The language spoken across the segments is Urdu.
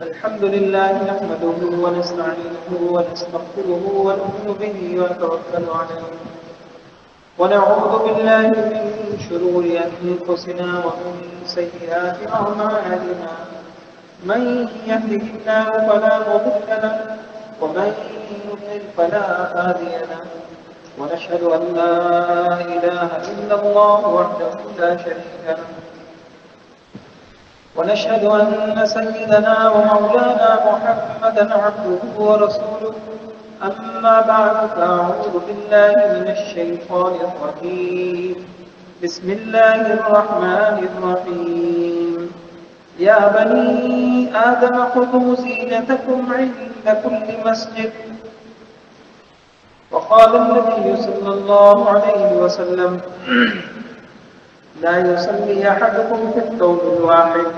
الحمد لله نحمده ونستعينه ونستغفره ونؤمن به ونتوكل عليه ونعوذ بالله من شرور أنفسنا ومن سيئات أعمالنا من يهده الله فلا مضل له ومن يضلل فلا هادي له ونشهد أن لا إله إلا الله وحده لا شريك له ونشهد أن سيدنا ومولانا محمدا عبده ورسوله أما بعد فأعوذ بالله من الشيطان الرجيم بسم الله الرحمن الرحيم يا بني آدم خذوا زينتكم عند كل مسجد وقال النبي صلى الله عليه وسلم لا يصلي أحدكم في الثوب الواحد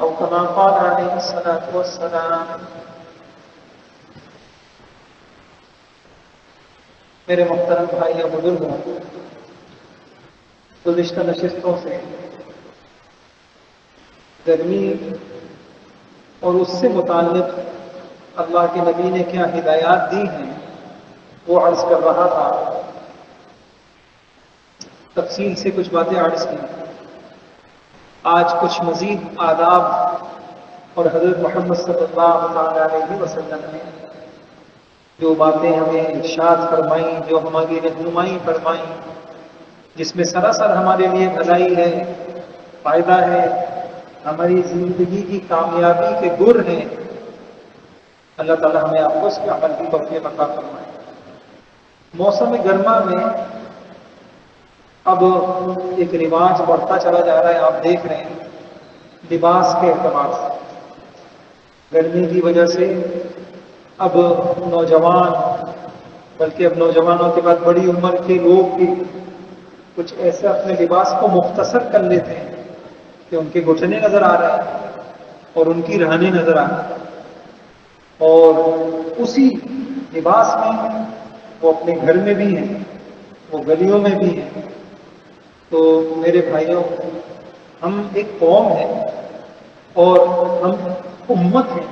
أو كما قال عليه الصلاة والسلام. میرے محترم بھائی اور بزرگوں، گزشتہ نشستوں سے گرمی اور اس سے متعلق اللہ کے نبی نے کیا ہدایات دی ہیں وہ عرض کر رہا تھا. تفصیل سے کچھ باتیں عرض کی. آج کچھ مزید آداب اور حضرت محمد صلی اللہ علیہ وسلم نے جو باتیں ہمیں ارشاد فرمائیں، جو ہماری رہنمائی فرمائیں، جس میں سراسر ہمارے لیے بھلائی ہے، فائدہ ہے، ہماری زندگی کی کامیابی کے گر ہیں. اللہ تعالی ہمیں آپ کو اس کے عمل کی توفیق عطا فرمائے. موسم گرما میں اب ایک رواج بڑھتا چلا جا رہا ہے. آپ دیکھ رہے ہیں لباس کے اعتبار سے گرمی کی وجہ سے اب نوجوان، بلکہ اب نوجوانوں کے بعد بڑی عمر کے لوگ بھی کچھ ایسے اپنے لباس کو مختصر کر لیتے ہیں کہ ان کے گھٹنے نظر آ رہے ہیں اور ان کی رہنے نظر آ رہی ہیں، اور اسی لباس میں وہ اپنے گھر میں بھی ہیں، وہ گلیوں میں بھی ہیں. تو میرے بھائیوں، ہم ایک قوم ہیں اور ہم امت ہیں.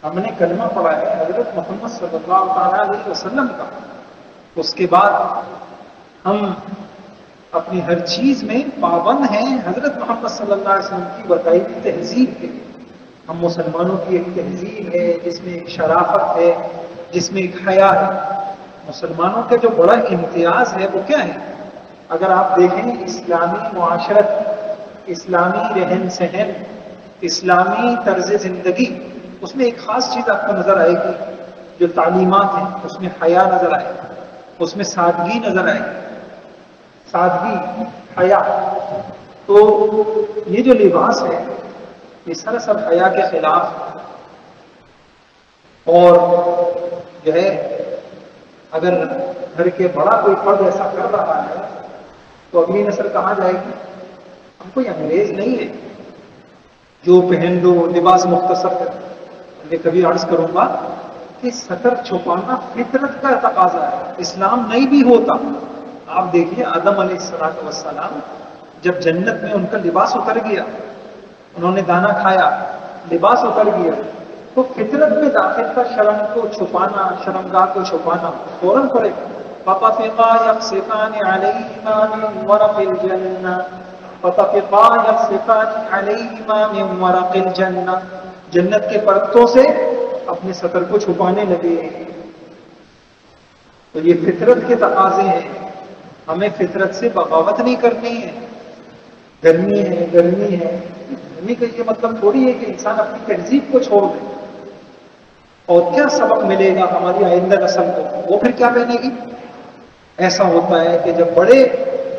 ہم نے کلمہ پڑھا ہے حضرت محمد صلی اللہ علیہ وسلم کا. اس کے بعد ہم اپنی ہر چیز میں پابند ہیں حضرت محمد صلی اللہ علیہ وسلم کی بتائی ہوئی تہذیب کے. ہم مسلمانوں کی ایک تہذیب ہے جس میں ایک شرافت ہے، جس میں ایک حیا ہے. مسلمانوں کا جو بڑا امتیاز ہے وہ کیا ہے؟ اگر آپ دیکھیں اسلامی معاشرت، اسلامی رہن سہن، اسلامی طرز زندگی، اس میں ایک خاص چیز آپ کو نظر آئے گی. جو تعلیمات ہیں اس میں حیا نظر آئے گی، اس میں سادگی نظر آئے گی. سادگی، حیا. تو یہ جو لباس ہے یہ سراسر حیا کے خلاف، اور جو ہے اگر گھر کے بڑا کوئی فرد ایسا کر رہا ہے تو اگلی نسل کہاں جائے گی؟ ہم کوئی انگریز نہیں ہے جو پہن لو لباس مختصر کر. میں کبھی عرض کروں گا کہ سطر چھپانا فطرت کا تقاضا ہے، اسلام نہیں بھی ہوتا. آپ دیکھیے آدم علیہ السلام جب جنت میں ان کا لباس اتر گیا، انہوں نے دانا کھایا، لباس اتر گیا، تو فطرت میں داخل تھا شرم کو چھپانا، شرمگاہ کو چھپانا فوراً پڑے گا. فَطَفِقَا يَخْصِفَانِ عَلَيْهِمَا مِنْ وَرَقِ الْجَنَّةِ فَطَفِقَا يَخْصِفَانِ عَلَيْهِمَا مِنْ وَرَقِ الْجَنَّةِ. جنت کے پرتوں سے اپنے سطر کو چھپانے لگے. تو یہ فطرت کے تقاضے ہیں. ہمیں فطرت سے بغاوت نہیں کرنی ہے. گرمی ہے، گرمی ہے، گرمی کا یہ مطلب تھوڑی ہے کہ انسان اپنی تہذیب کو چھوڑ دے. اور کیا سبق ملے گا ہماری آئندہ نسل کو؟ وہ پھر کیا پہنے گی؟ ایسا ہوتا ہے کہ جب بڑے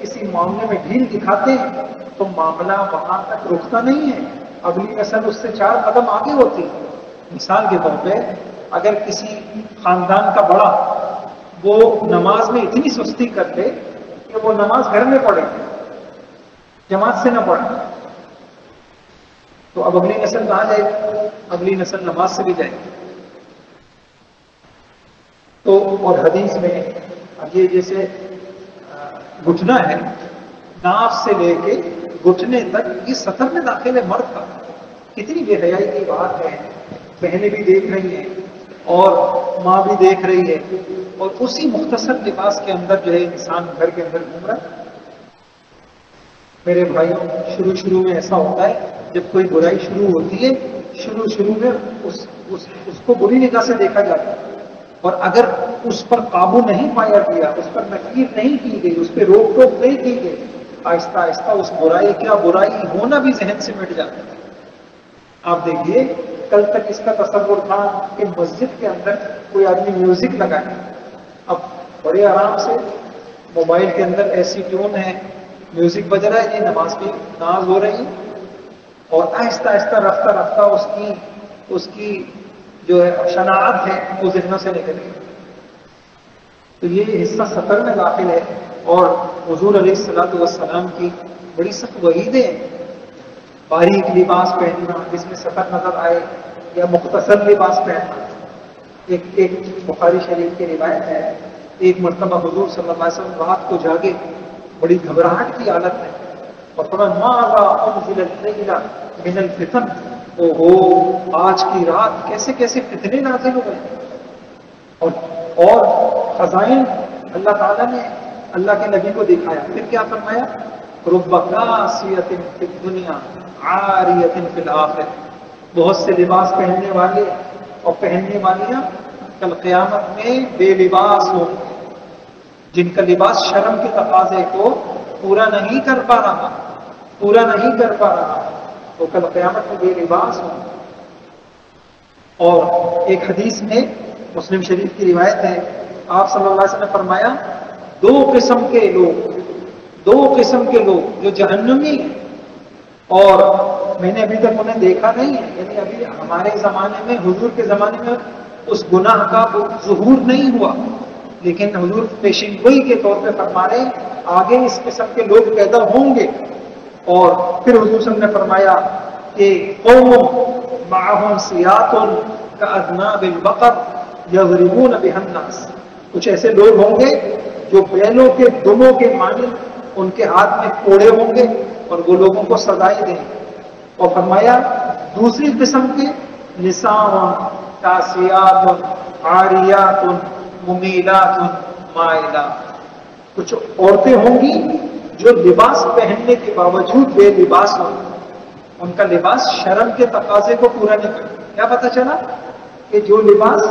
کسی معاملے میں ڈھیل دکھاتے ہیں تو معاملہ وہاں تک رکتا نہیں ہے، اگلی نسل اس سے 4 قدم آگے ہوتی ہے. مثال کے طور پہ اگر کسی خاندان کا بڑا وہ نماز میں اتنی سستی کر لے کہ وہ نماز گھر میں پڑھے، جماعت سے نہ پڑھے، تو اب اگلی نسل کہاں جائے گی؟ اگلی نسل نماز سے بھی جائے گی. تو اور حدیث میں اب یہ جیسے گھٹنا ہے، ناف سے لے کے گھٹنے تک یہ سطر میں داخل ہے مرد کا. کتنی بے حیائی کی بات ہے. بہنیں بھی دیکھ رہی ہیں اور ماں بھی دیکھ رہی ہے، اور اسی مختصر لباس کے اندر جو ہے انسان گھر کے اندر گھوم رہا ہے. میرے بھائیوں، شروع میں ایسا ہوتا ہے جب کوئی برائی شروع ہوتی ہے، شروع میں اس کو بری نگاہ سے دیکھا جاتا ہے، اور اگر اس پر قابو نہیں پایا گیا، اس پر نکیر نہیں کی گئی، اس پہ روک ٹوک نہیں کی گئی، آہستہ آہستہ اس برائی ہونا بھی ذہن سے مٹ جاتا ہے. آپ دیکھیے، کل تک اس کا تصور تھا کہ مسجد کے اندر کوئی آدمی میوزک لگائے، اب بڑے آرام سے موبائل کے اندر ایسی ٹیون ہے، میوزک بج رہا ہے، یہ نماز کی نماز ہو رہی ہے، اور آہستہ آہستہ رفتہ رفتہ اس کی جو ہے شناعت ہے وہ ذہنوں سے نکل گئی. تو یہ حصہ سطر میں داخل ہے، اور حضور علیہ الصلوۃ والسلام کی بڑی سخت وعیدیں ہیں. باریک لباس پہننا جس میں سطر نظر آئے، یا مختصر لباس پہننا. ایک بخاری شریف کی روایت ہے، ایک مرتبہ حضور صلی اللہ علیہ وسلم رات کو جاگے، بڑی گھبراہٹ کی حالت ہے، اور فرمایا ماذا انزل الليل من الفتن، آج کی رات کیسے کیسے فتنے نازل ہوئے. اور خزائن اللہ تعالیٰ نے اللہ کے نبی کو دکھایا. پھر کیا فرمایا؟ رب کاسیۃ فی الدنیا عاریۃ فی الآخرہ، بہت سے لباس پہننے والے اور پہننے والیاں کل قیامت میں بے لباس ہوں گے، جن کا لباس شرم کے تقاضے کو پورا نہیں کر پا رہا، تو کل قیامت میں بے لباس ہوں گے. اور ایک حدیث میں مسلم شریف کی روایت ہے، آپ صلی اللہ علیہ وسلم نے فرمایا دو قسم کے لوگ جو جہنمی ہیں، اور میں نے ابھی تک انہیں دیکھا نہیں ہے، یعنی ابھی ہمارے زمانے میں، حضور کے زمانے میں اس گناہ کا ظہور نہیں ہوا، لیکن حضور پیشین گوئی کے طور پہ فرما رہے آگے اس قسم کے لوگ پیدا ہوں گے. اور پھر حضور صلی اللہ علیہ وسلم نے فرمایا کہ قوم معهم سیات کاذناب البقر یضربون بها الناس، کچھ ایسے لوگ ہوں گے جو بیلوں کے دموں کے مانند ان کے ہاتھ میں کوڑے ہوں گے اور وہ لوگوں کو سزائیں دیں گے. اور فرمایا دوسری قسم کے نساء کاسیات عاریات ممیلات مائلات، کچھ عورتیں ہوں گی جو لباس پہننے کے باوجود بے لباس ہوں، ان کا لباس شرم کے تقاضے کو پورا نہیں کرتا. کیا پتہ چلا؟ کہ جو لباس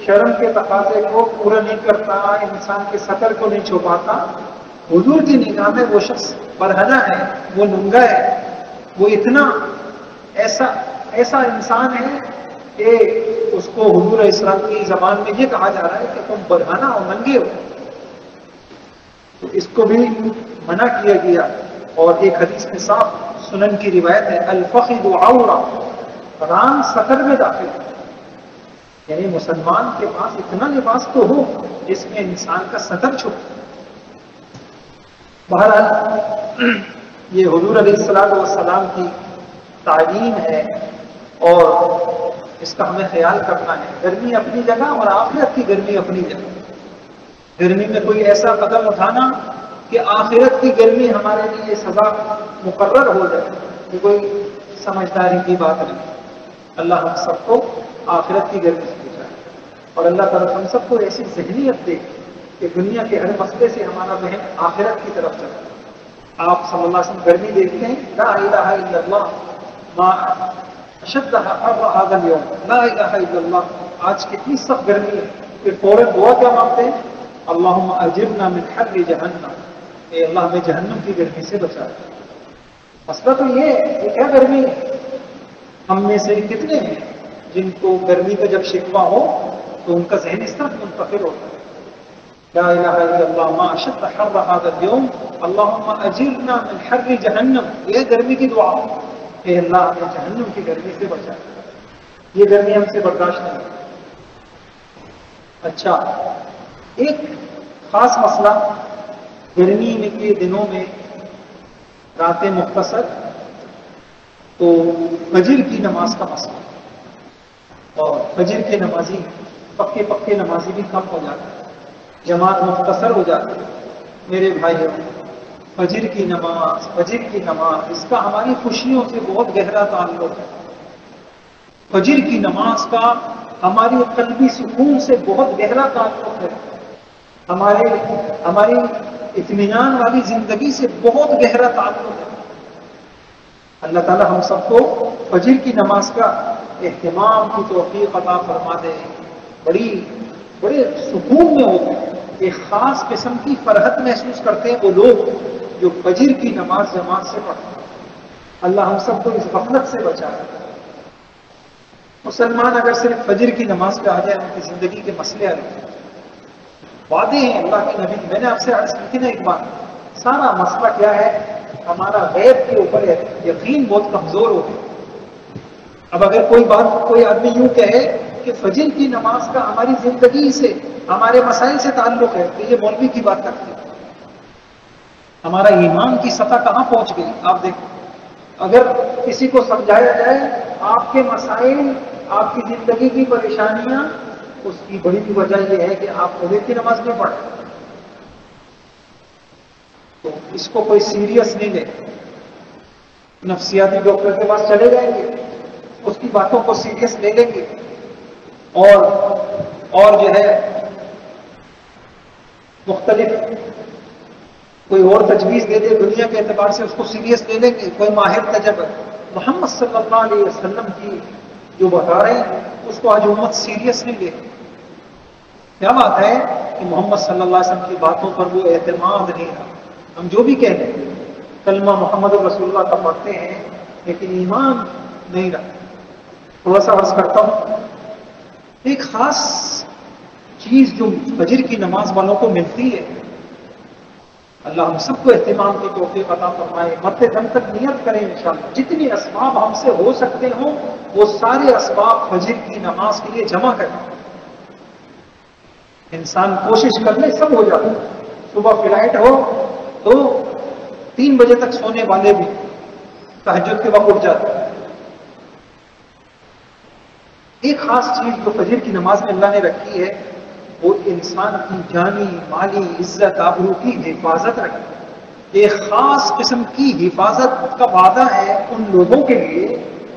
شرم کے تقاضے کو پورا نہیں کرتا، انسان کے سطر کو نہیں چھپاتا، حضور کی نگاہ میں وہ شخص برہنہ ہے، وہ ننگا ہے، وہ اتنا ایسا انسان ہے کہ اس کو حضور اسلام کی زبان میں یہ کہا جا رہا ہے کہ تم برہنہ اور ننگے ہو. تو اس کو بھی منع کیا گیا. اور ایک حدیث میں صاف سنن کی روایت ہے الفخذ عورہ، ران سطر میں داخل ہے، یعنی مسلمان کے پاس اتنا لباس تو ہو جس میں انسان کا سطر چھپے. بہرحال یہ حضور علیہ السلام کی تعلیم ہے، اور اس کا ہمیں خیال کرنا ہے. گرمی اپنی جگہ اور آخرت کی گرمی اپنی جگہ. گرمی میں کوئی ایسا قدم اٹھانا کہ آخرت کی گرمی ہمارے لیے سزا مقرر ہو جائے، یہ کوئی سمجھداری کی بات نہیں. اللہ ہم سب کو آخرت کی گرمی سے بچائے، اور اللہ تعالیٰ ہم سب کو ایسی ذہنیت دے کہ دنیا کے ہر مسئلے سے ہمارا ذہن آخرت کی طرف چلے. آپ صلی اللہ علیہ وسلم گرمی دیکھتے ہیں، لا الہ الا اللہ ما اشد حر هذا اليوم، لا الہ الا اللہ، آج کتنی سخت گرمی ہے. پھر فوراً دعا کیا مانگتے ہیں؟ اللہم اجرنا من حر جہنم، اے اللہ ہمیں جہنم کی گرمی سے بچا. مسئلہ تو یہ ہے کہ کیا گرمی ہے. ہم میں سے کتنے ہیں جن کو گرمی کا جب شکوہ ہو تو ان کا ذہن اس طرح منتقل ہوتا ہے، لا الہ الا اللہ ما اشد حر هذا اليوم اللہم اجرنا من حر جہنم. یہ گرمی کی دعا، کہ اللہ ہمیں جہنم کی گرمی سے بچائے. یہ گرمی ہم سے برداشت نہیں. اچھا، ایک خاص مسئلہ گرمی کے دنوں میں راتیں مختصر، تو فجر کی نماز کا مسئلہ، اور فجر کے نمازی پکے نمازی بھی کم ہو جاتے ہیں، جماعت مختصر ہو جاتی ہے. میرے بھائیوں، فجر کی نماز اس کا ہماری خوشیوں سے بہت گہرا تعلق ہے. فجر کی نماز کا ہماری قلبی سکون سے بہت گہرا تعلق ہے، ہماری اطمینان والی زندگی سے بہت گہرا تعلق ہے۔ اللہ تعالی ہم سب کو فجر کی نماز کا اہتمام کی توفیق عطا فرما دے۔ بڑے سکون میں ہوتے ہیں، ایک خاص قسم کی فرحت محسوس کرتے ہیں وہ لوگ جو فجر کی نماز جماعت سے پڑھتے ہیں۔ اللہ ہم سب کو اس غفلت سے بچائے۔ مسلمان اگر صرف فجر کی نماز پہ آ جائے، ان کی زندگی کے مسئلے حل ہیں۔ وعدے ہیں اللہ کے نبی، میں نے آپ سے عرض کی تھی نا ایک بار، سارا مسئلہ کیا ہے؟ ہمارا غیب کے اوپر یقین بہت کمزور ہو گیا۔ اب اگر کوئی آدمی یوں کہے کہ فجر کی نماز کا ہماری زندگی سے، ہمارے مسائل سے تعلق ہے، تو یہ مولوی کی بات کرتے ہیں۔ ہمارا ایمان کی سطح کہاں پہنچ گئی آپ دیکھیں۔ اگر کسی کو سمجھایا جائے آپ کے مسائل، آپ کی زندگی کی پریشانیاں، اس کی بڑی وجہ یہ ہے کہ آپ فجر کی نماز نہیں پڑھتے، تو اس کو کوئی سیریس نہیں لے، نفسیاتی ڈاکٹر کے پاس چلے جائیں گے، اس کی باتوں کو سیریس لے لیں گے، اور جو ہے مختلف کوئی اور تجویز دے دے دنیا کے اعتبار سے، اس کو سیریس لے لیں گے۔ کوئی ماہر تجربہ محمد صلی اللہ علیہ وسلم کی جو بتا رہے ہیں اس کو آج امت سیریس نہیں لے۔ کیا بات ہے کہ محمد صلی اللہ علیہ وسلم کی باتوں پر وہ اعتماد نہیں رہا۔ ہم جو بھی کہہ رہے ہیں، کلمہ محمد رسول اللہ کا پڑھتے ہیں لیکن ایمان نہیں رہا۔ تھوڑا سا عرض کرتا ہوں، ایک خاص چیز جو فجر کی نماز والوں کو ملتی ہے، اللہ ہم سب کو اہتمام کی توفیق عطا فرمائے۔ مرتے دم تک نیت کریں انشاءاللہ، جتنی اسباب ہم سے ہو سکتے ہوں وہ سارے اسباب فجر کی نماز کے لیے جمع کریں۔ انسان کوشش کر لے سب ہو جاتا ہے۔ صبح فلائٹ ہو تو 3 بجے تک سونے والے بھی تہجد کے وقت اٹھ جاتے ہیں۔ ایک خاص چیز جو فجر کی نماز میں اللہ نے رکھی ہے، وہ انسان کی جانی مالی عزت آبرو کی حفاظت رکھے۔ ایک خاص قسم کی حفاظت کا وعدہ ہے ان لوگوں کے لیے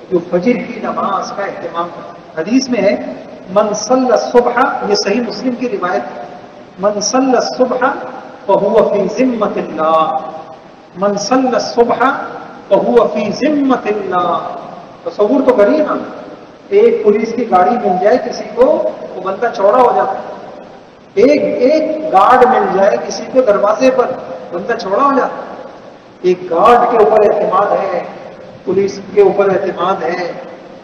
جو فجر کی نماز کا اہتمام کرتے۔ حدیث میں ہے من صلی الصبح، یہ صحیح مسلم کی روایت ہے، من صلی الصبح فهو فی ذمۃ اللہ، من صلی الصبح فهو فی ذمۃ اللہ۔ تصور تو کریے نا، ایک پولیس کی گاڑی مل جائے کسی کو، وہ بندہ چوڑا ہو جاتا ہے۔ ایک گارڈ مل جائے کسی کو دروازے پر، بندہ چھوڑا ہو جاتا ہے۔ ایک گارڈ کے اوپر اعتماد ہے، پولیس کے اوپر اعتماد ہے،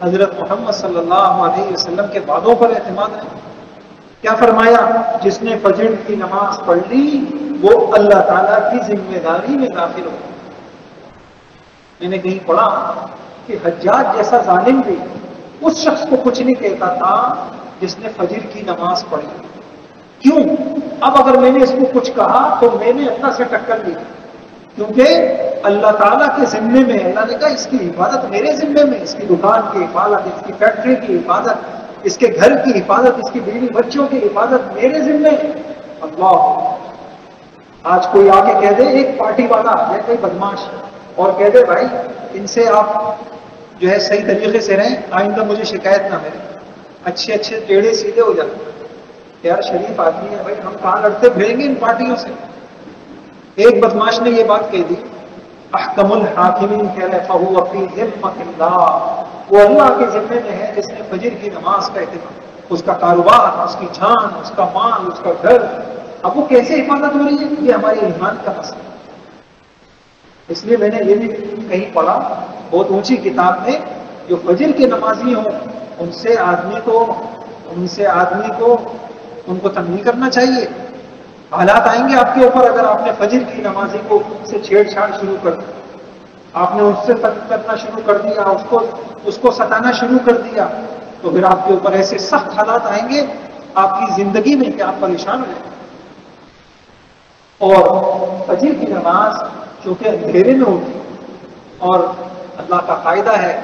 حضرت محمد صلی اللہ علیہ وسلم کے وعدوں پر اعتماد ہے۔ کیا فرمایا؟ جس نے فجر کی نماز پڑھ لی وہ اللہ تعالیٰ کی ذمہ داری میں داخل ہو۔ میں نے کہیں پڑھا کہ حجاج جیسا ظالم بھی اس شخص کو کچھ نہیں کہتا تھا جس نے فجر کی نماز پڑھی۔ کیوں؟ اب اگر میں نے اس کو کچھ کہا تو میں نے اللہ سے ٹکر لی، کیونکہ اللہ تعالیٰ کے ذمے میں، اللہ نے کہا اس کی حفاظت میرے ذمے میں، اس کی دکان کی حفاظت، اس کی فیکٹری کی حفاظت، اس کے گھر کی حفاظت، اس کی بیوی بچوں کی حفاظت میرے ذمے۔ اللہ، آج کوئی آ کے کہہ دے، ایک پارٹی والا آ جائے کوئی بدماش اور کہہ دے بھائی ان سے آپ جو ہے صحیح طریقے سے رہیں، آئندہ مجھے شکایت نہ ملے، اچھے ٹیڑھے سیدھے ہو جاتے۔ یار شریف آدمی ہے بھائی، ہم کہاں لڑتے پھریں گے ان پارٹیوں سے۔ ایک بدماش نے یہ بات کہہ دی، احکم الحاکمین فہو فی ذمۃ اللہ، وہ اللہ کے ذمے میں ہے جس نے فجر کی نماز کا اہتمام، اس کا کاروبار، اس کی جان، اس کا مال، اس کا گھر، اب وہ کیسے حفاظت ہو رہی ہے؟ یہ ہمارے ایمان کا مسئلہ۔ اس لیے میں نے یہ بھی کہیں پڑھا بہت اونچی کتاب میں، جو فجر کے نمازی ہوں ان کو تنگ نہیں کرنا چاہیے۔ حالات آئیں گے آپ کے اوپر، اگر آپ نے فجر کی نمازی کو سے چھیڑ چھاڑ شروع کر دی، آپ نے اس سے تنگ کرنا شروع کر دیا، اس کو ستانا شروع کر دیا، تو پھر آپ کے اوپر ایسے سخت حالات آئیں گے آپ کی زندگی میں کہ آپ پریشان ہو جائیں گے۔ اور فجر کی نماز چونکہ اندھیرے میں ہوتی اور اللہ کا قاعدہ ہے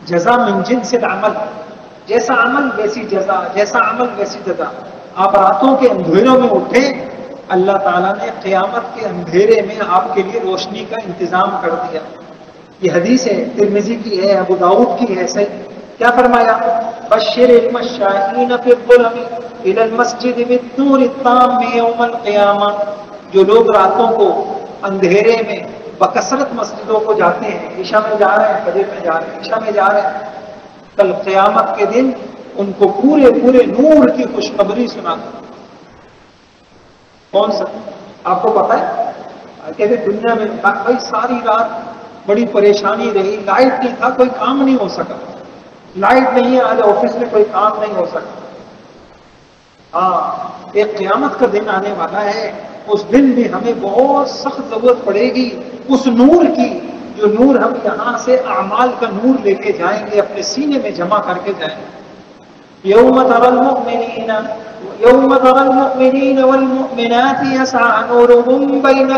جزا من جنس العمل، جیسا عمل ویسی جزا، جیسا عمل ویسی جزا۔ آپ راتوں کے اندھیروں میں اٹھے، اللہ تعالیٰ نے قیامت کے اندھیرے میں آپ کے لیے روشنی کا انتظام کر دیا۔ یہ حدیث ہے، ترمذی کی ہے، ابو داؤد کی ہے، صحیح کیا فرمایا؟ بشر المشائین فی الظلم الی المسجد بالنور التام یوم القیامہ، جو لوگ راتوں کو اندھیرے میں بکثرت مسجدوں کو جاتے ہیں، عشاء میں جا رہے ہیں، فجر میں جا رہے ہیں، عشاء میں جا رہے ہیں، کل قیامت کے دن ان کو پورے پورے نور کی خوشخبری سنا۔ کون سا؟ آپ کو پتا ہے؟ کہتے دنیا میں بھائی ساری رات بڑی پریشانی رہی، لائٹ نہیں تھا، کوئی کام نہیں ہو سکا، لائٹ نہیں ہے، آج آفس میں کوئی کام نہیں ہو سکا۔ ہاں، ایک قیامت کا دن آنے والا ہے، اس دن بھی ہمیں بہت سخت ضرورت پڑے گی اس نور کی، جو نور ہم یہاں سے اعمال کا نور لے کے جائیں گے، اپنے سینے میں جمع کر کے جائیں گے۔ یوم تری المؤمنین والمؤمنات یسعی نورهم بین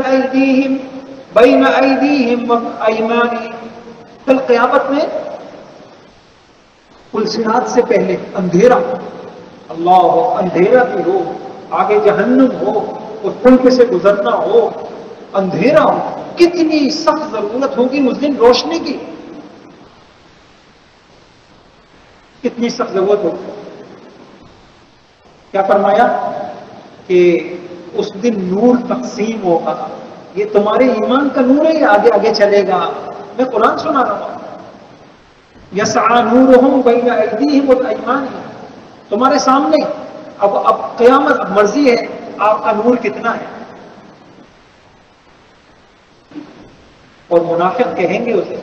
ایدیہم وایمانہم، کل قیامت میں پلسرات سے پہلے اندھیرا، اللہ اندھیرا بھی ہو، آگے جہنم ہو، اس پل سے گزرنا ہو، اندھیرا ہو، کتنی سخت ضرورت ہوگی اس دن روشنی کی، کتنی سخت ضرورت ہوگی۔ کیا فرمایا کہ اس دن نور تقسیم ہوگا، یہ تمہارے ایمان کا نور ہے، آگے آگے چلے گا۔ میں قرآن سنا رہا ہوں، یسعی نورہم بین ایدیہم وایمانہم، تمہارے سامنے اب قیامت، اب مرضی ہے آپ کا نور کتنا ہے۔ اور منافق کہیں گے اسے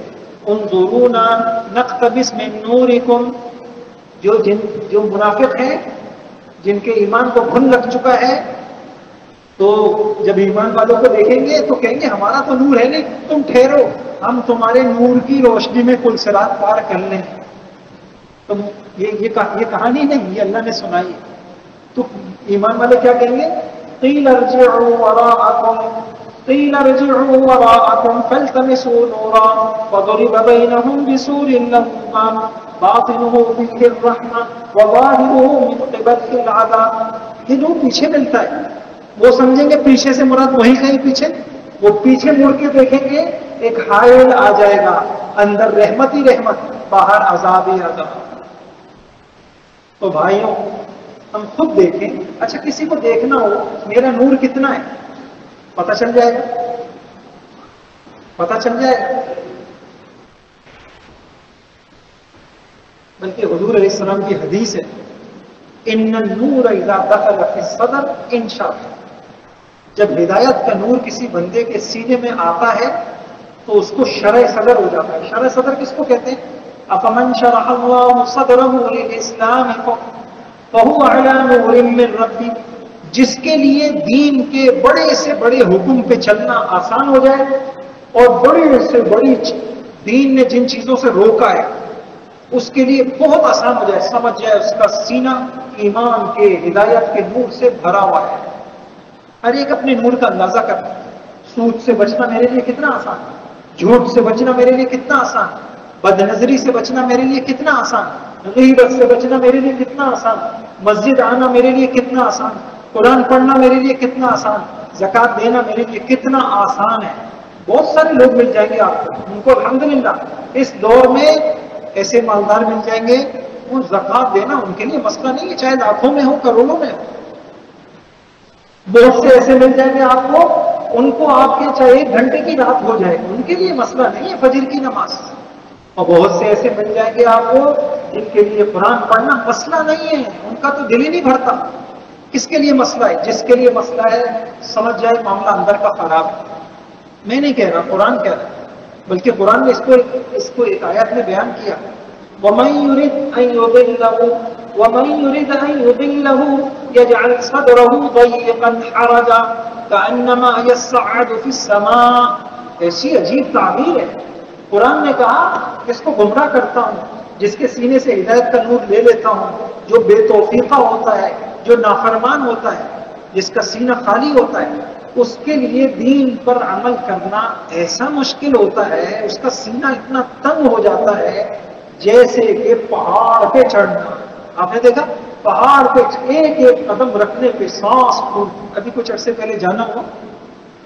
انظرونا نقتبس من نورکم، جو منافق ہیں، جن کے ایمان کو گھن لگ چکا ہے، تو جب ایمان والوں کو دیکھیں گے تو کہیں گے ہمارا تو نور ہے نہیں، تم ٹھہرو، ہم تمہارے نور کی روشنی میں پل صراط پار کر لیں۔ تو یہ کہانی نہیں، یہ اللہ نے سنائی۔ تو ایمان والے کیا کہیں گے؟ قیل ارجعوا وراءکم فالتمسوا نورا فضرب بینہم بسور لہ باب باطنہ فیہ الرحمہ وظاہرہ من قبلہ العذاب۔ یہ جو پیچھے ملتا ہے وہ سمجھیں گے پیچھے سے مراد وہیں کہیں پیچھے، وہ پیچھے مڑ کے دیکھیں گے ایک حائل آ جائے گا، اندر رحمت ہی رحمت، باہر عذاب ہی عذاب۔ تو بھائیوں ہم خود دیکھیں، اچھا کسی کو دیکھنا ہو میرا نور کتنا ہے، پتہ چل جائے گا، پتہ چل جائے گا۔ بلکہ حضور علیہ السلام کی حدیث ہے، ان النور اذا دخل فی الصدر انشرح، جب ہدایت کا نور کسی بندے کے سینے میں آتا ہے تو اس کو شرح صدر ہو جاتا ہے۔ شرح صدر کس کو کہتے ہیں؟ افمن شرح اللہ صدرہ للاسلام فهو علی نور من ربی، جس کے لیے دین کے بڑے سے بڑے حکم پہ چلنا آسان ہو جائے، اور بڑے سے بڑی دین نے جن چیزوں سے روکا ہے اس کے لیے بہت آسان ہو جائے، سمجھ جائے اس کا سینہ ایمان کے ہدایت کے نور سے بھرا ہوا ہے۔ ہر ایک اپنے نور کا اندازہ کر، سود سے بچنا میرے لیے کتنا آسان، جھوٹ سے بچنا میرے لیے کتنا آسان، بد نظری سے بچنا میرے لیے کتنا آسان، غیبت سے بچنا میرے لیے کتنا آسان، مسجد آنا میرے لیے کتنا آسان، قرآن پڑھنا میرے لیے کتنا آسان، زکوٰۃ دینا میرے لیے کتنا آسان ہے۔ بہت سارے لوگ مل جائیں گے آپ کو، ان کو الحمدللہ اس دور میں ایسے مالدار مل جائیں گے، وہ زکوٰۃ دینا ان کے لیے مسئلہ نہیں ہے، چاہے لاکھوں میں ہو کروڑوں میں ہو۔ بہت سے ایسے مل جائیں گے آپ کو، ان کو آپ کے چاہے 1 گھنٹے کی رات ہو جائے، ان کے لیے مسئلہ نہیں ہے فجر کی نماز۔ اور بہت سے ایسے مل جائیں گے آپ کو جن کے لیے قرآن پڑھنا مسئلہ نہیں ہے، ان کا تو دل ہی نہیں بھرتا۔ کس کے لیے مسئلہ ہے؟ جس کے لیے مسئلہ ہے سمجھ جائے معاملہ اندر کا خراب ہے۔ میں نہیں کہہ رہا، قرآن کہہ رہا ہے، بلکہ قرآن نے اس کو ایک آیت میں بیان کیا، وَمَن يُرِدْ أَن يُضِلَّهُ يَجْعَلْ صَدْرَهُ ضَيِّقًا حَرَجًا كَأَنَّمَا يَصَّعَّدُ فِي السَّمَاءِ۔ ایسی عجیب تعبیر ہے۔ قرآن نے کہا جس کو گمراہ کرتا ہوں، جس کے سینے سے ہدایت کا نور لے لیتا ہوں، جو بے توفیقہ ہوتا ہے، جو نافرمان ہوتا ہے، جس کا سینہ خالی ہوتا ہے، اس کے لیے دین پر عمل کرنا ایسا مشکل ہوتا ہے، اس کا سینہ اتنا تنگ ہو جاتا ہے جیسے کہ پہاڑ پہ چڑھنا۔ آپ نے دیکھا پہاڑ پہ ایک ایک قدم رکھنے پہ سانس پھوٹ۔ ابھی کچھ عرصے پہلے جانا ہوا،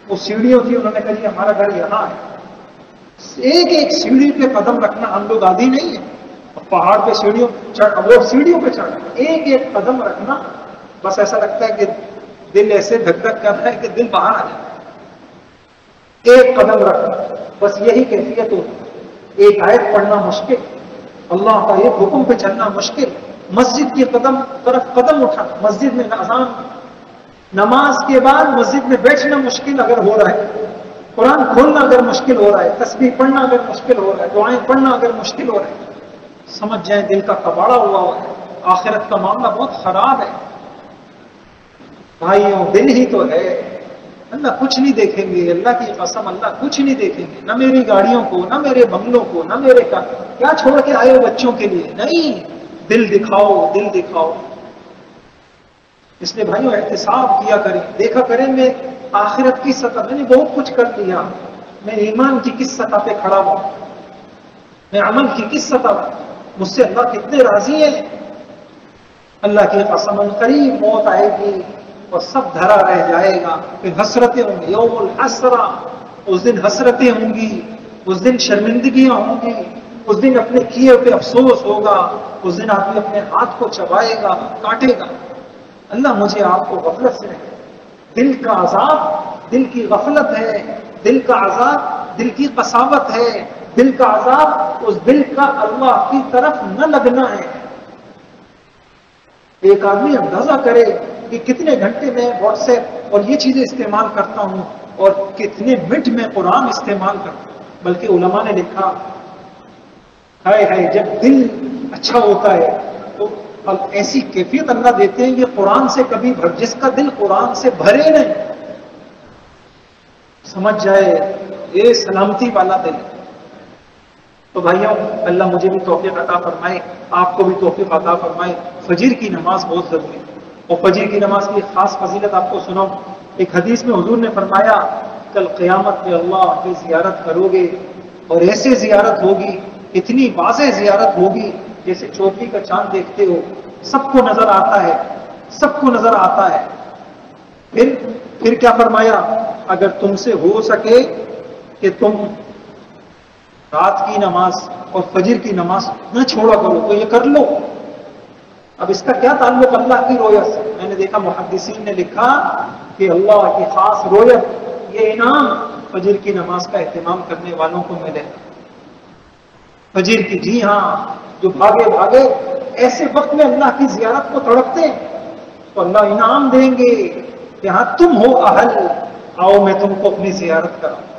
وہ سیڑھیوں تھی، انہوں نے کہا جی ہمارا گھر یہاں ہے، ایک ایک سیڑھی پہ قدم رکھنا ہم لوگ عادی نہیں ہے، پہاڑ پہ سیڑھیوں چڑھ، وہ سیڑھیوں پہ چڑھ ایک ایک قدم رکھنا، بس ایسا لگتا ہے کہ دل ایسے دھک دھک کر رہا ہے کہ دل باہر آ جاتا ہے۔ ایک قدم رکھنا، بس یہی کیفیت ہوتی۔ ایک آیت پڑھنا مشکل، اللہ کا ایک حکم پہ چلنا مشکل، مسجد کی قدم طرف قدم اٹھانا، مسجد میں اذان، نماز کے بعد مسجد میں بیٹھنا مشکل اگر ہو رہا ہے، قرآن کھولنا اگر مشکل ہو رہا ہے، تسبیح پڑھنا اگر مشکل ہو رہا ہے، دعائیں پڑھنا اگر مشکل ہو رہا ہے، سمجھ جائیں دل کا کباڑا ہوا ہے، آخرت کا معاملہ بہت خراب ہے۔ بھائیوں دل ہی تو ہے، اللہ کچھ نہیں دیکھیں گے، اللہ کی قسم اللہ کچھ نہیں دیکھیں گے، نہ میری گاڑیوں کو، نہ میرے بنگلوں کو، نہ میرے کا کیا چھوڑ کے آئے ہو بچوں کے لیے، نہیں، دل دکھاؤ، دل دکھاؤ۔ اس لیے بھائیوں احتساب کیا کریں، دیکھا کریں میں آخرت کی سطح، میں نے بہت کچھ کر لیا، میں ایمان کی کس سطح پہ کھڑا ہوں، میں عمل کی کس سطح پہ، مجھ سے اللہ کتنے راضی ہیں۔ اللہ کی قسم قریب موت آئے گی اور سب دھرا رہ جائے گا، پھر حسرتیں ہوں گی، یوم الحسرہ، اس دن حسرتیں ہوں گی، اس دن شرمندگیاں ہوں گی، اس دن اپنے کیے پہ افسوس ہوگا، اس دن آدمی اپنے ہاتھ کو چبائے گا، کاٹے گا۔ اللہ مجھے آپ کو غفلت سے رکھے۔ دل کا عذاب دل کی غفلت ہے، دل کا عذاب دل کی قساوت ہے، دل کا عذاب اس دل کا اللہ کی طرف نہ لگنا ہے۔ ایک آدمی اندازہ کرے کہ کتنے گھنٹے میں واٹس ایپ اور یہ چیزیں استعمال کرتا ہوں اور کتنے منٹ میں قرآن استعمال کرتا ہوں۔ بلکہ علماء نے لکھا ہائے ہائے جب دل اچھا ہوتا ہے تو اب ایسی کیفیت اللہ دیتے ہیں کہ قرآن سے کبھی جس کا دل قرآن سے بھرے نہیں، سمجھ جائے یہ سلامتی والا دل۔ تو بھائیوں اللہ مجھے بھی توفیق عطا فرمائے، آپ کو بھی توفیق عطا فرمائے۔ فجر کی نماز بہت ضروری ہے، اور فجر کی نماز کی خاص فضیلت آپ کو سناؤں۔ ایک حدیث میں حضور نے فرمایا کل قیامت میں اللہ کی زیارت کرو گے اور ایسے زیارت ہوگی، اتنی واضح زیارت ہوگی جیسے چوٹی کا چاند دیکھتے ہو، سب کو نظر آتا ہے، سب کو نظر آتا ہے۔ پھر کیا فرمایا، اگر تم سے ہو سکے کہ تم رات کی نماز اور فجر کی نماز نہ چھوڑا کرو تو یہ کر لو۔ اب اس کا کیا تعلق اللہ کی رویت سے؟ میں نے دیکھا محدثین نے لکھا کہ اللہ کی خاص رویت، یہ انعام فجر کی نماز کا اہتمام کرنے والوں کو ملے۔ فجر کی، جی ہاں، جو بھاگے بھاگے ایسے وقت میں اللہ کی زیارت کو تڑپتے تو اللہ انعام دیں گے کہ ہاں تم ہو اہل، آؤ میں تم کو اپنی زیارت کراؤں۔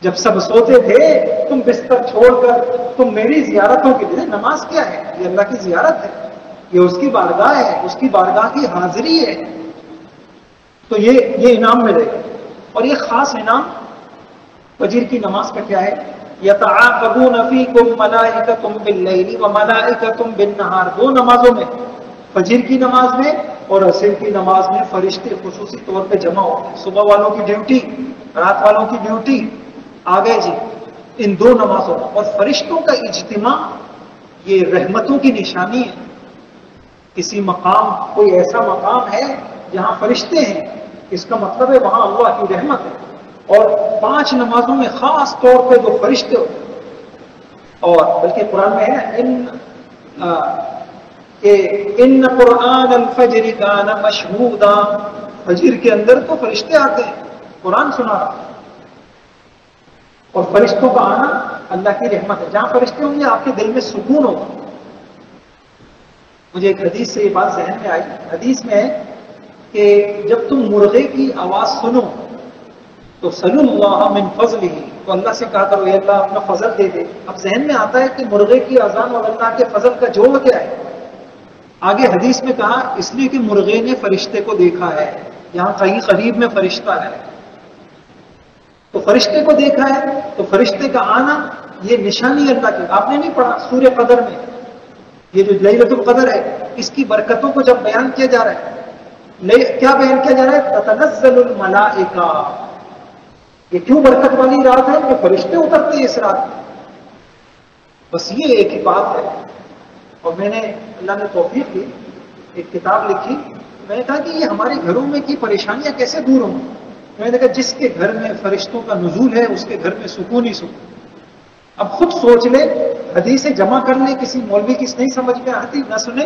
جب سب سوتے تھے تم بستر چھوڑ کر تم میری زیارتوں کے لیے، نماز کیا ہے؟ یہ اللہ کی زیارت ہے، یہ اس کی بارگاہ ہے، اس کی بارگاہ کی حاضری ہے، تو یہ انعام ملے گا۔ اور یہ خاص انعام فجر کی نماز کا کیا ہے؟ یتعاقبون فیکم ملائکۃ باللیل وملائکۃ بالنہار، دو نمازوں میں، فجر کی نماز میں اور عصر کی نماز میں فرشتے خصوصی طور پہ جمع ہوتے ہیں۔ صبح والوں کی ڈیوٹی، رات والوں کی ڈیوٹی، آگے جی ان دو نمازوں اور فرشتوں کا اجتماع، یہ رحمتوں کی نشانی ہے۔ کسی مقام، کوئی ایسا مقام ہے جہاں فرشتے ہیں، اس کا مطلب ہے وہاں اللہ کی رحمت ہے۔ اور 5 نمازوں میں خاص طور پہ جو فرشتے ہوتے ہیں، اور بلکہ قرآن میں ہے نا ان قرآن الفجر کان مشہودا، فجر کے اندر تو فرشتے آتے ہیں قرآن سنا رہا، اور فرشتوں کا آنا اللہ کی رحمت ہے۔ جہاں فرشتے ہوں گے آپ کے دل میں سکون ہوگا۔ مجھے ایک حدیث سے یہ بات ذہن میں آئی، حدیث میں ہے کہ جب تم مرغے کی آواز سنو تو صلی اللہ من فضلہ، تو اللہ سے کہا کرو اے اللہ اپنا فضل دے دے۔ اب ذہن میں آتا ہے کہ مرغے کی اذان اور اللہ کے فضل کا جوڑ کیا ہے؟ آگے حدیث میں کہا اس لیے کہ مرغے نے فرشتے کو دیکھا ہے، یہاں کہیں قریب میں فرشتہ ہے، تو فرشتے کو دیکھا ہے، تو فرشتے کا آنا یہ نشانی اللہ کی۔ آپ نے نہیں پڑھا سورہ قدر میں یہ جو لیلۃ القدر ہے، اس کی برکتوں کو جب بیان کیا جا رہا ہے، کیا بیان کیا جا رہا ہے؟ تتنزل الملائکہ، یہ کیوں برکت والی رات ہے کہ فرشتے اترتے ہیں اس رات میں۔ بس یہ ایک ہی بات ہے۔ اور میں نے، اللہ نے توفیق دی، ایک کتاب لکھی، میں نے کہا کہ یہ ہمارے گھروں میں کی پریشانیاں کیسے دور ہوں۔ میں نے کہا جس کے گھر میں فرشتوں کا نزول ہے اس کے گھر میں سکون ہی سکون۔ اب خود سوچ لے، حدیثیں جمع کر لے، کسی مولوی کی نہیں سمجھ میں آتی نہ سنے،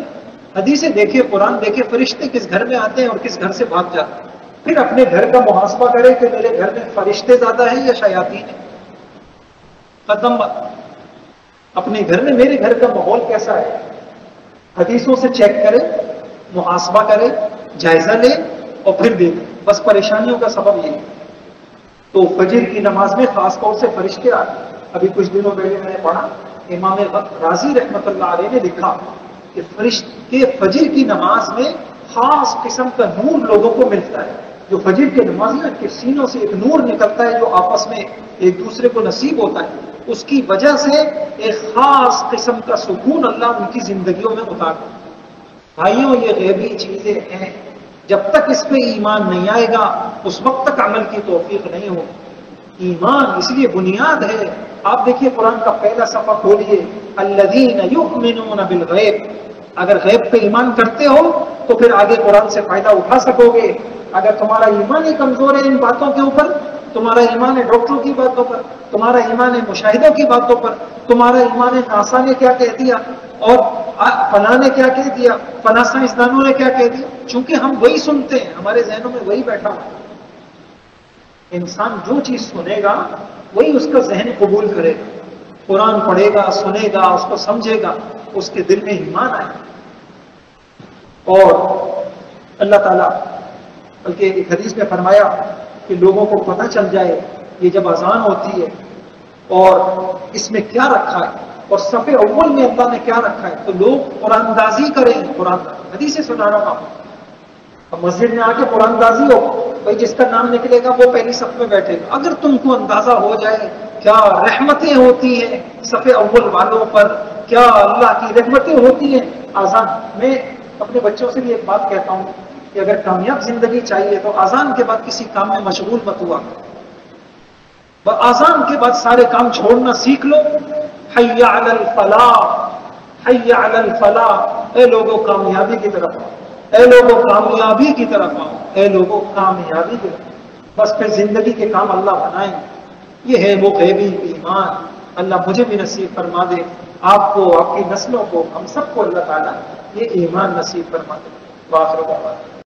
حدیثیں دیکھے، قرآن دیکھے، فرشتے کس گھر میں آتے ہیں اور کس گھر سے بھاگ جاتے ہیں، پھر اپنے گھر کا محاسبہ کرے کہ میرے گھر میں فرشتے زیادہ ہیں یا شیاطین ہیں. ختم بات. اپنے گھر میں میرے گھر کا ماحول کیسا ہے، حدیثوں سے چیک کرے، محاسبہ کرے، جائزہ لے اور پھر دے دے. بس پریشانیوں کا سبب یہ ہے. تو فجر کی نماز میں خاص طور سے فرشتے آتے ہیں. ابھی کچھ دنوں پہلے میں نے پڑھا، امام راضی رحمۃ اللہ علیہ نے لکھا کہ فرشتے فجر کی نماز میں خاص قسم کا نور لوگوں کو ملتا ہے. جو فجر کے نمازیوں کے سینوں سے ایک نور نکلتا ہے جو آپس میں ایک دوسرے کو نصیب ہوتا ہے، اس کی وجہ سے ایک خاص قسم کا سکون اللہ ان کی زندگیوں میں اتارتا ہے. بھائیوں، یہ غیبی چیزیں ہیں، جب تک اس پہ ایمان نہیں آئے گا اس وقت تک عمل کی توفیق نہیں ہوگی. ایمان اس لیے بنیاد ہے. آپ دیکھیے قرآن کا پہلا صفحہ کھولیے، الذین یؤمنون بالغیب. اگر غیب پہ ایمان کرتے ہو تو پھر آگے قرآن سے فائدہ اٹھا سکو گے. اگر تمہارا ایمان ہی کمزور ہے ان باتوں کے اوپر، تمہارا ایمان ہے ڈاکٹروں کی باتوں پر، تمہارا ایمان ہے مشاہدوں کی باتوں پر، تمہارا ایمان ہے ناسا نے کیا کہہ دیا اور فلاں نے کیا کہہ دیا، فلاں سائنسدانوں نے کیا کہہ دیا، چونکہ ہم وہی سنتے ہیں، ہمارے ذہنوں میں وہی بیٹھا ہوا. انسان جو چیز سنے گا وہی اس کا ذہن قبول کرے گا. قرآن پڑھے گا، سنے گا، اس کو سمجھے گا، اس کے دل میں ایمان آئے گا. اور اللہ تعالیٰ بلکہ ایک حدیث میں فرمایا کہ لوگوں کو پتہ چل جائے یہ جب اذان ہوتی ہے اور اس میں کیا رکھا ہے اور صفحے اول میں اللہ نے کیا رکھا ہے، تو لوگ قرآن اندازی کریں. قرآن حدیث سے سنا رہا ہوں. اب مسجد میں آ کے قرآن اندازی ہو، بھائی جس کا نام نکلے گا وہ پہلی صف میں بیٹھے گا. اگر تم کو اندازہ ہو جائے کیا رحمتیں ہوتی ہیں صفحے اول والوں پر، کیا اللہ کی رحمتیں ہوتی ہیں اذان میں. اپنے بچوں سے بھی ایک بات کہتا ہوں کہ اگر کامیاب زندگی چاہیے تو اذان کے بعد کسی کام میں مشغول مت ہوا. اذان کے بعد سارے کام چھوڑنا سیکھ لو. حی علی الفلاح، حی علی الفلاح. اے لوگوں کامیابی کی طرف آؤ، اے لوگوں کامیابی کی طرف آؤ، اے لوگوں کامیابی کی طرف. بس پھر زندگی کے کام اللہ بنائیں. یہ ہے وہ غیبی ایمان. اللہ مجھے بھی نصیب فرما دے، آپ کو، آپ کی نسلوں کو، ہم سب کو اللہ تعالیٰ یہ ایمان نصیب فرما دے. وآخر دعوانا